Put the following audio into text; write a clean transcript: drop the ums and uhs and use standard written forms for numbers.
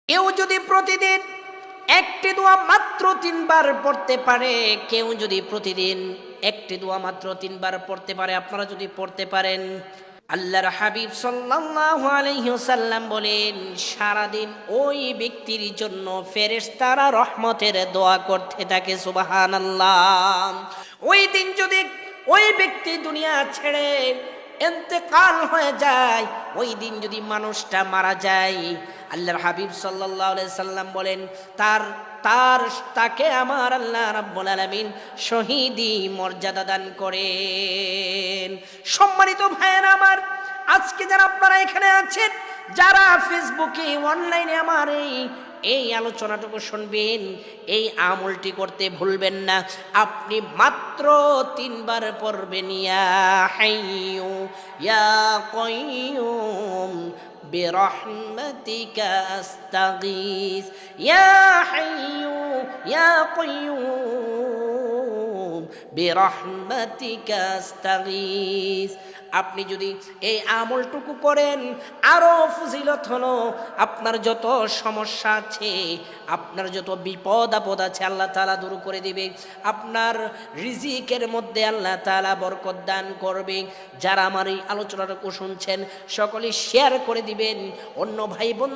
কেউ যদি প্রতিদিন একটি দোয়া মাত্র 3 বার পড়তে পারে, কেউ যদি প্রতিদিন একটি দোয়া মাত্র 3 বার পড়তে পারে, আপনারা যদি পড়তে পারেন, আল্লাহর হাবিব সাল্লাল্লাহু আলাইহি ওয়াসাল্লাম বলেন সারাদিন ওই ব্যক্তির জন্য ফেরেশতারা রহমতের দোয়া করতে থাকে। সুবহানাল্লাহ। ওই দিন যদি ওই ব্যক্তি দুনিয়া ছেড়ে ইন্তেকাল হয়ে যায়, ওই দিন যদি মানুষটা মারা যায়, আল্লাহর হাবিব সাল্লাল্লাহু আলাইহি সাল্লাম বলেন তাকে আমার আল্লাহ রাব্বুল আলামিন শহীদি মর্যাদা দান করেন। সম্মানিত ভাইয়েরা আমার, আজকে যারা আপনারা এখানে আছেন, যারা ফেসবুকে অনলাইনে আমার এই আলোচনাটুকু শুনবেন, এই আমলটি করতে ভুলবেন না। আপনি মাত্র 3 বার পড়বেন, ইয়া হাইয়ু ইয়া কাইয়ুম বিরহমাতিকা আস্তাগীস, ইয়া হাইয়ু ইয়া কাইয়ুম বিরহমাতিকা আস্তাগীস। আপনি যদি এই আমলটুকু করেন, আরো ফজিলত হলো, আপনার যত সমস্যা আছে, আপনার যত বিপদ আপদ আছে, আল্লাহ তাআলা দূর করে দিবে। আপনার রিজিকের মধ্যে আল্লাহ তাআলা বরকত দান করবে। যারা আমার এই আলোচনাটুকু শুনছেন, সকলে শেয়ার করে দিবেন অন্য ভাই বোন